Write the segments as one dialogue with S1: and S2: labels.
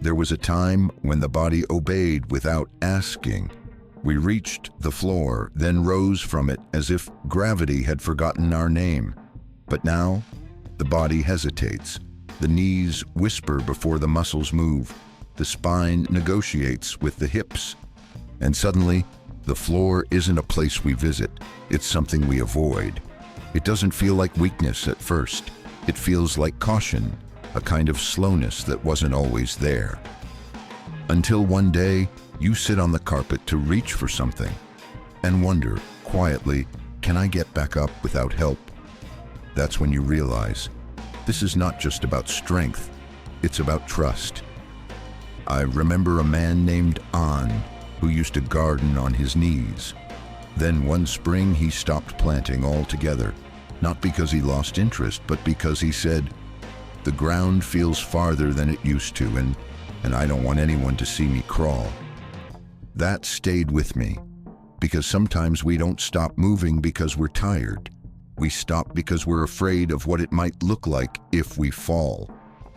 S1: There was a time when the body obeyed without asking. We reached the floor, then rose from it as if gravity had forgotten our name. But now, the body hesitates. The knees whisper before the muscles move. The spine negotiates with the hips. And suddenly, the floor isn't a place we visit. It's something we avoid. It doesn't feel like weakness at first. It feels like caution, a kind of slowness that wasn't always there. Until one day, you sit on the carpet to reach for something and wonder, quietly, can I get back up without help? That's when you realize, this is not just about strength, it's about trust. I remember a man named An who used to garden on his knees. Then one spring he stopped planting altogether, not because he lost interest, but because he said, the ground feels farther than it used to, and I don't want anyone to see me crawl. That stayed with me, because sometimes we don't stop moving because we're tired. We stop because we're afraid of what it might look like if we fall.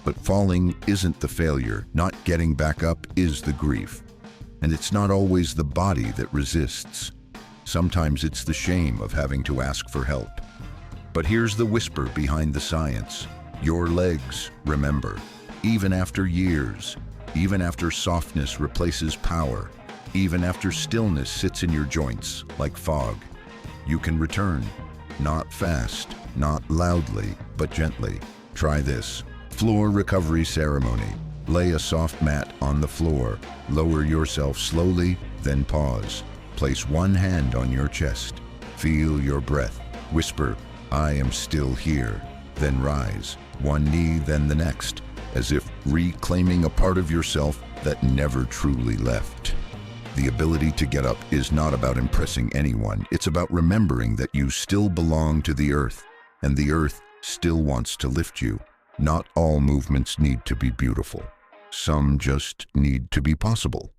S1: But falling isn't the failure. Not getting back up is the grief. And it's not always the body that resists. Sometimes it's the shame of having to ask for help. But here's the whisper behind the science. Your legs remember. Even after years, even after softness replaces power, even after stillness sits in your joints like fog, you can return. Not fast, not loudly, but gently. Try this. Floor recovery ceremony. Lay a soft mat on the floor. Lower yourself slowly, then pause. Place one hand on your chest. Feel your breath. Whisper, I am still here. Then rise. One knee, then the next, as if reclaiming a part of yourself that never truly left. The ability to get up is not about impressing anyone. It's about remembering that you still belong to the earth, and the earth still wants to lift you. Not all movements need to be beautiful. Some just need to be possible.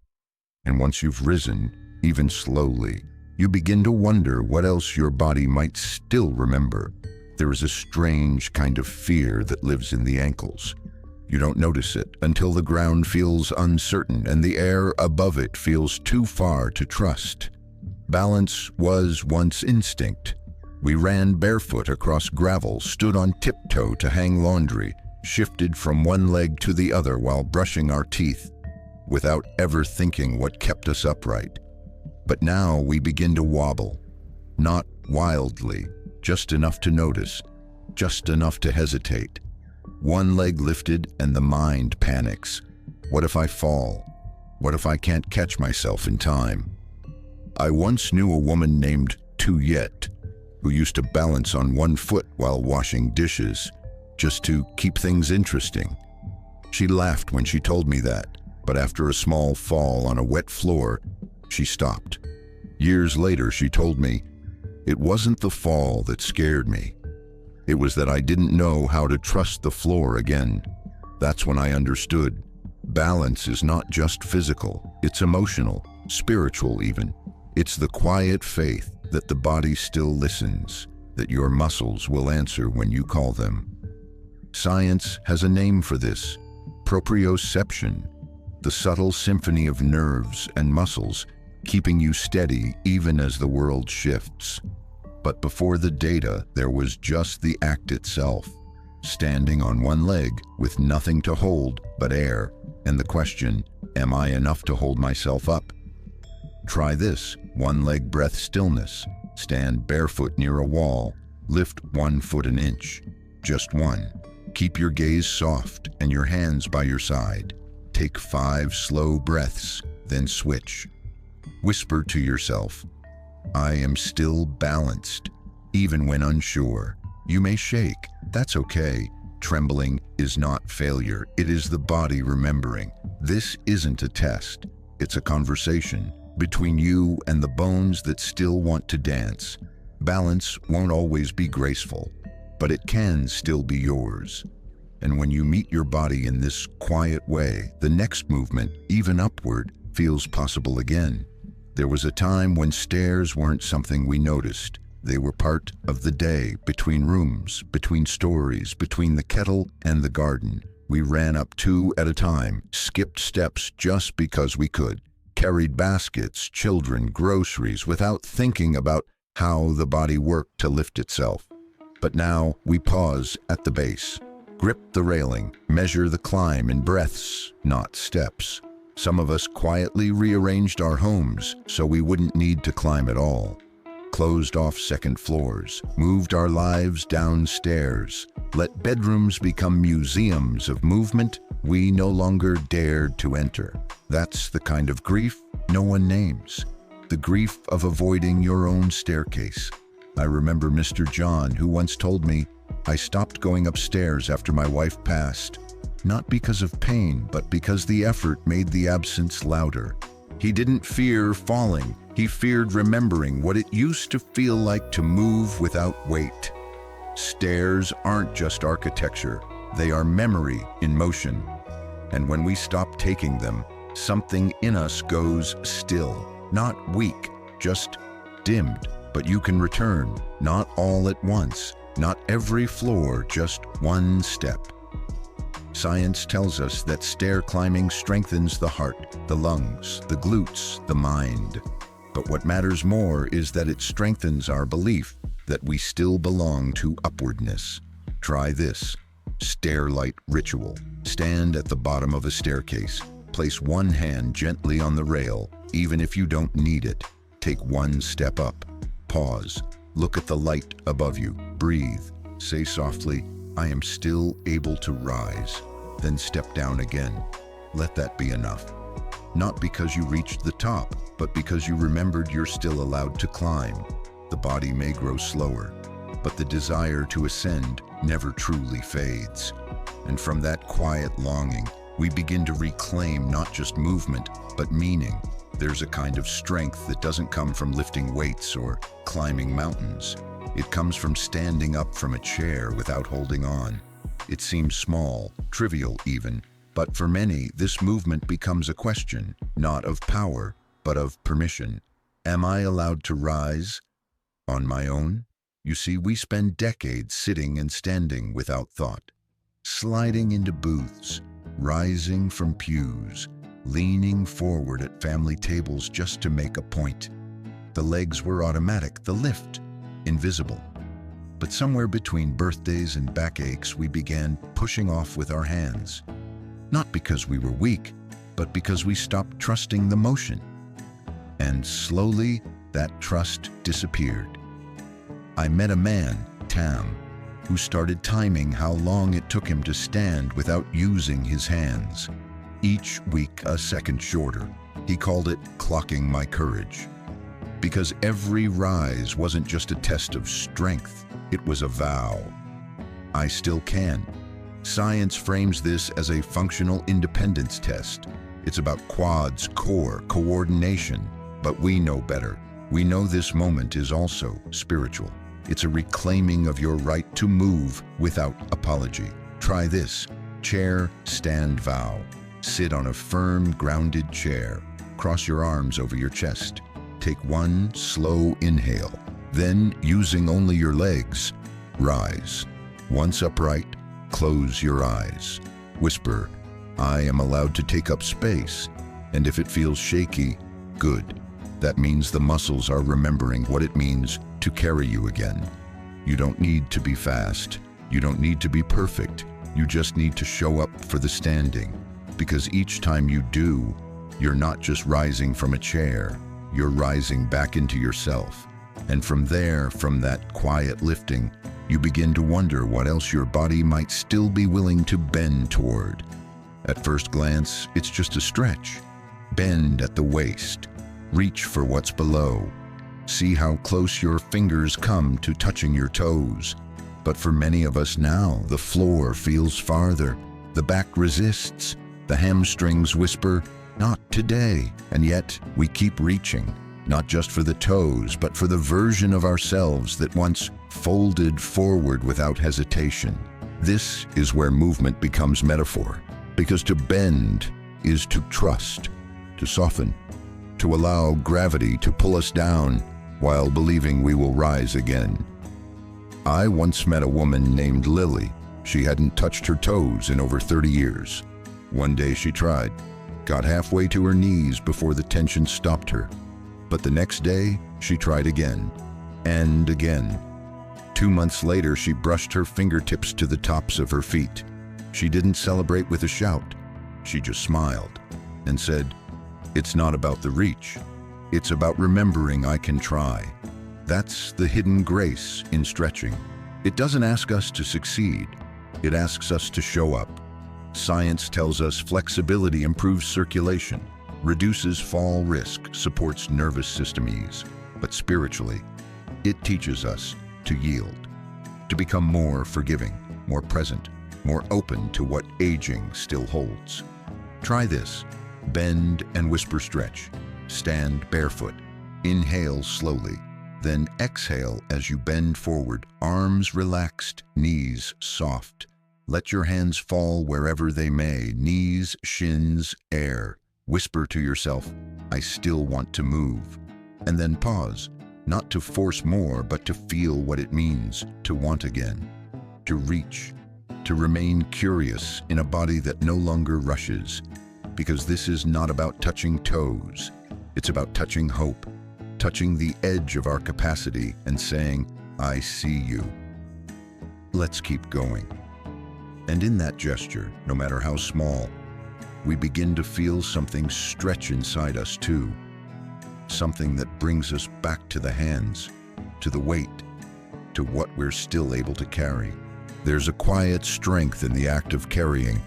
S1: And once you've risen, even slowly, you begin to wonder what else your body might still remember. There is a strange kind of fear that lives in the ankles. You don't notice it until the ground feels uncertain and the air above it feels too far to trust. Balance was once instinct. We ran barefoot across gravel, stood on tiptoe to hang laundry, shifted from one leg to the other while brushing our teeth, without ever thinking what kept us upright. But now we begin to wobble, not wildly, just enough to notice, just enough to hesitate. One leg lifted and the mind panics. What if I fall? What if I can't catch myself in time? I once knew a woman named Tuyet who used to balance on one foot while washing dishes, just to keep things interesting. She laughed when she told me that, but after a small fall on a wet floor, she stopped. Years later, she told me, it wasn't the fall that scared me. It was that I didn't know how to trust the floor again. That's when I understood. Balance is not just physical, it's emotional, spiritual even. It's the quiet faith that the body still listens, that your muscles will answer when you call them. Science has a name for this, proprioception, the subtle symphony of nerves and muscles keeping you steady even as the world shifts. But before the data, there was just the act itself, standing on one leg with nothing to hold but air, and the question, am I enough to hold myself up? Try this, one leg breath stillness. Stand barefoot near a wall, lift 1 foot an inch, just one. Keep your gaze soft and your hands by your side. Take 5 slow breaths, then switch. Whisper to yourself, I am still balanced, even when unsure. You may shake, that's okay. Trembling is not failure, it is the body remembering. This isn't a test, it's a conversation between you and the bones that still want to dance. Balance won't always be graceful, but it can still be yours. And when you meet your body in this quiet way, the next movement, even upward, feels possible again. There was a time when stairs weren't something we noticed. They were part of the day, between rooms, between stories, between the kettle and the garden. We ran up 2 at a time, skipped steps just because we could, carried baskets, children, groceries, without thinking about how the body worked to lift itself. But now we pause at the base, grip the railing, measure the climb in breaths, not steps. Some of us quietly rearranged our homes so we wouldn't need to climb at all. Closed off second floors, moved our lives downstairs, let bedrooms become museums of movement we no longer dared to enter. That's the kind of grief no one names. The grief of avoiding your own staircase. I remember Mr. John, who once told me, "I stopped going upstairs after my wife passed, not because of pain, but because the effort made the absence louder." He didn't fear falling. He feared remembering what it used to feel like to move without weight. Stairs aren't just architecture. They are memory in motion. And when we stop taking them, something in us goes still. Not weak, just dimmed. But you can return, not all at once, not every floor, just one step. Science tells us that stair climbing strengthens the heart, the lungs, the glutes, the mind. But what matters more is that it strengthens our belief that we still belong to upwardness. Try this. Stairlight ritual. Stand at the bottom of a staircase. Place one hand gently on the rail, even if you don't need it. Take one step up. Pause. Look at the light above you. Breathe. Say softly, "I am still able to rise." Then step down again. Let that be enough. Not because you reached the top, but because you remembered you're still allowed to climb. The body may grow slower, but the desire to ascend never truly fades. And from that quiet longing, we begin to reclaim not just movement, but meaning. There's a kind of strength that doesn't come from lifting weights or climbing mountains. It comes from standing up from a chair without holding on. It seems small, trivial even, but for many, this movement becomes a question, not of power, but of permission. Am I allowed to rise on my own? You see, we spend decades sitting and standing without thought, sliding into booths, rising from pews, leaning forward at family tables just to make a point. The legs were automatic, the lift invisible. But somewhere between birthdays and backaches, we began pushing off with our hands. Not because we were weak, but because we stopped trusting the motion. And slowly, that trust disappeared. I met a man, Tam, who started timing how long it took him to stand without using his hands. Each week a second shorter. He called it clocking my courage. Because every rise wasn't just a test of strength, it was a vow. I still can. Science frames this as a functional independence test. It's about quads, core, coordination. But we know better. We know this moment is also spiritual. It's a reclaiming of your right to move without apology. Try this. Chair, stand, vow. Sit on a firm, grounded chair. Cross your arms over your chest. Take one slow inhale. Then, using only your legs, rise. Once upright, close your eyes. Whisper, "I am allowed to take up space." And if it feels shaky, good. That means the muscles are remembering what it means to carry you again. You don't need to be fast. You don't need to be perfect. You just need to show up for the standing. Because each time you do, you're not just rising from a chair, you're rising back into yourself. And from there, from that quiet lifting, you begin to wonder what else your body might still be willing to bend toward. At first glance, it's just a stretch. Bend at the waist. Reach for what's below. See how close your fingers come to touching your toes. But for many of us now, the floor feels farther. The back resists. The hamstrings whisper, "Not today." And yet, we keep reaching, not just for the toes, but for the version of ourselves that once folded forward without hesitation. This is where movement becomes metaphor, because to bend is to trust, to soften, to allow gravity to pull us down while believing we will rise again. I once met a woman named Lily. She hadn't touched her toes in over 30 years. One day she tried, got halfway to her knees before the tension stopped her. But the next day, she tried again, and again. 2 months later, she brushed her fingertips to the tops of her feet. She didn't celebrate with a shout. She just smiled and said, "It's not about the reach. It's about remembering I can try." That's the hidden grace in stretching. It doesn't ask us to succeed. It asks us to show up. Science tells us flexibility improves circulation, reduces fall risk, supports nervous system ease. But spiritually, it teaches us to yield, to become more forgiving, more present, more open to what aging still holds. Try this. Bend and whisper stretch. Stand barefoot. Inhale slowly. Then exhale as you bend forward, arms relaxed, knees soft. Let your hands fall wherever they may, knees, shins, air. Whisper to yourself, "I still want to move." And then pause, not to force more, but to feel what it means to want again, to reach, to remain curious in a body that no longer rushes. Because this is not about touching toes. It's about touching hope, touching the edge of our capacity and saying, "I see you. Let's keep going." And in that gesture, no matter how small, we begin to feel something stretch inside us too. Something that brings us back to the hands, to the weight, to what we're still able to carry. There's a quiet strength in the act of carrying,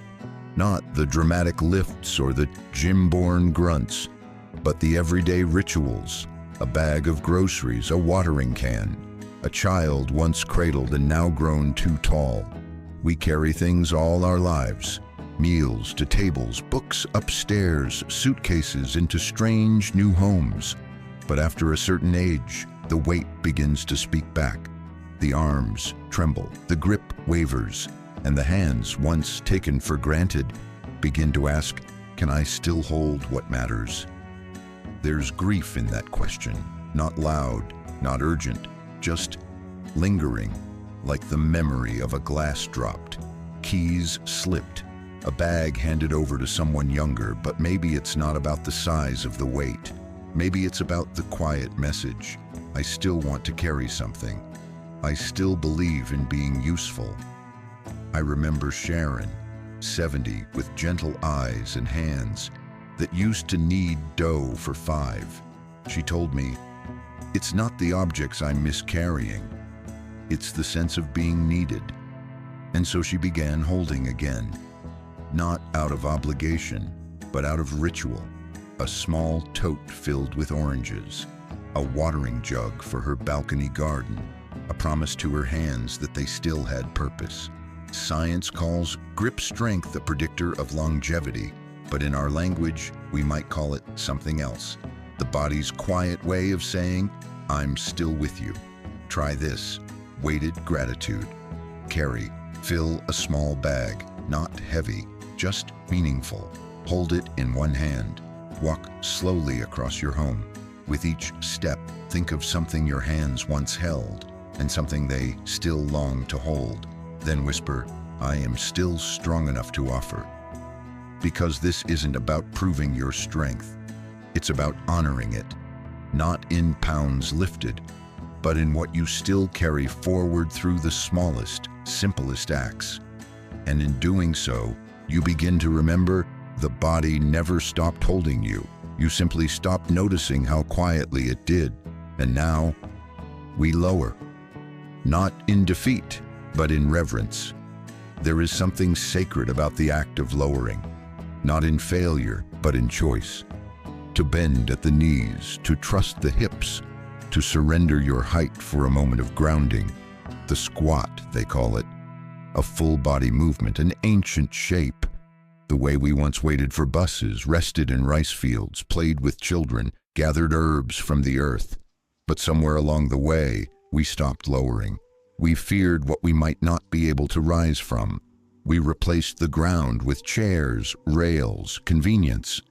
S1: not the dramatic lifts or the gym-born grunts, but the everyday rituals, a bag of groceries, a watering can, a child once cradled and now grown too tall. We carry things all our lives, meals to tables, books upstairs, suitcases into strange new homes. But after a certain age, the weight begins to speak back. The arms tremble, the grip wavers, and the hands, once taken for granted, begin to ask, "Can I still hold what matters?" There's grief in that question, not loud, not urgent, just lingering, like the memory of a glass dropped, keys slipped, a bag handed over to someone younger. But maybe it's not about the size of the weight. Maybe it's about the quiet message. I still want to carry something. I still believe in being useful. I remember Sharon, 70, with gentle eyes and hands that used to knead dough for 5. She told me, "It's not the objects I miss carrying. It's the sense of being needed." And so she began holding again, not out of obligation, but out of ritual. A small tote filled with oranges, a watering jug for her balcony garden, a promise to her hands that they still had purpose. Science calls grip strength a predictor of longevity, but in our language, we might call it something else. The body's quiet way of saying, "I'm still with you." Try this. Weighted gratitude. Carry. Fill a small bag, not heavy, just meaningful. Hold it in one hand. Walk slowly across your home. With each step, think of something your hands once held and something they still long to hold. Then whisper, "I am still strong enough to offer." Because this isn't about proving your strength. It's about honoring it, not in pounds lifted, but in what you still carry forward through the smallest, simplest acts. And in doing so, you begin to remember the body never stopped holding you. You simply stopped noticing how quietly it did. And now, we lower. Not in defeat, but in reverence. There is something sacred about the act of lowering. Not in failure, but in choice. To bend at the knees, to trust the hips, to surrender your height for a moment of grounding. The squat, they call it. A full body movement, an ancient shape. The way we once waited for buses, rested in rice fields, played with children, gathered herbs from the earth. But somewhere along the way, we stopped lowering. We feared what we might not be able to rise from. We replaced the ground with chairs, rails, convenience,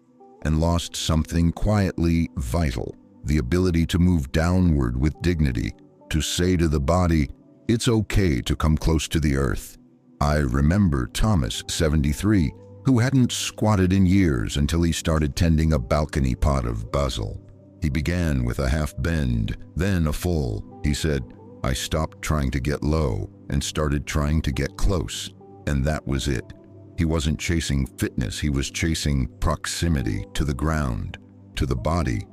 S1: and lost something quietly vital, the ability to move downward with dignity, to say to the body, "It's okay to come close to the earth. I remember Thomas, 73, who hadn't squatted in years until he started tending a balcony pot of basil. He began with a half bend, then a full. He said, "I stopped trying to get low and started trying to get close." And that was it. He wasn't chasing fitness, he was chasing proximity to the ground, to the body,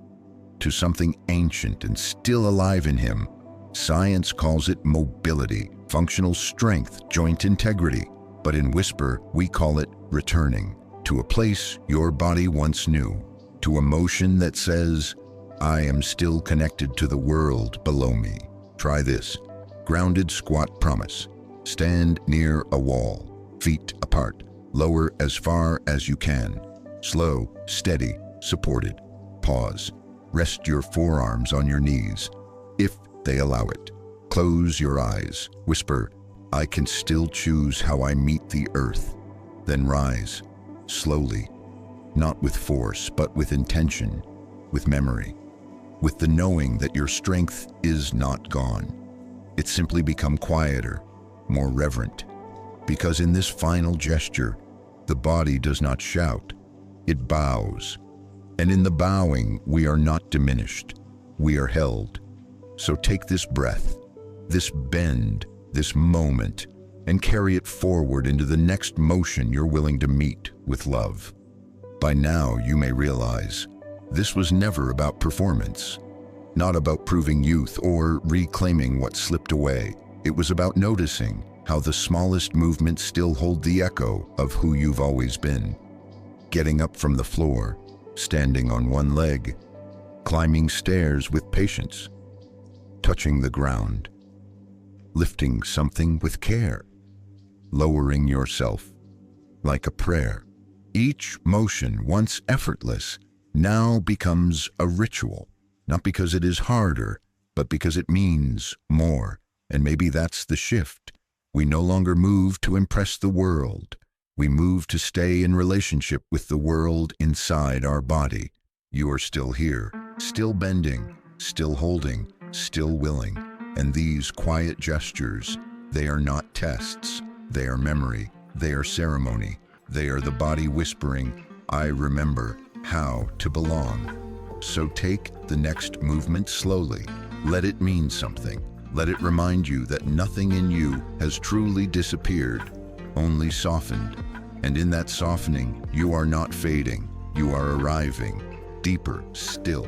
S1: to something ancient and still alive in him. Science calls it mobility, functional strength, joint integrity. But in Whisper, we call it returning to a place your body once knew, to a motion that says, "I am still connected to the world below me." Try this. Grounded squat promise. Stand near a wall, feet apart, lower as far as you can. Slow, steady, supported. Pause. Rest your forearms on your knees, if they allow it. Close your eyes. Whisper, "I can still choose how I meet the earth." Then rise, slowly, not with force, but with intention, with memory, with the knowing that your strength is not gone. It's simply become quieter, more reverent. Because in this final gesture, the body does not shout, it bows. And in the bowing, we are not diminished, we are held. So take this breath, this bend, this moment, and carry it forward into the next motion you're willing to meet with love. By now, you may realize, this was never about performance, not about proving youth or reclaiming what slipped away. It was about noticing how the smallest movements still hold the echo of who you've always been. Getting up from the floor, standing on one leg, climbing stairs with patience, touching the ground, lifting something with care, lowering yourself like a prayer. Each motion, once effortless, now becomes a ritual, not because it is harder, but because it means more. And maybe that's the shift. We no longer move to impress the world. We move to stay in relationship with the world inside our body. You are still here, still bending, still holding, still willing. And these quiet gestures, they are not tests. They are memory. They are ceremony. They are the body whispering, "I remember how to belong." So take the next movement slowly. Let it mean something. Let it remind you that nothing in you has truly disappeared, only softened. And in that softening, you are not fading. You are arriving, deeper still.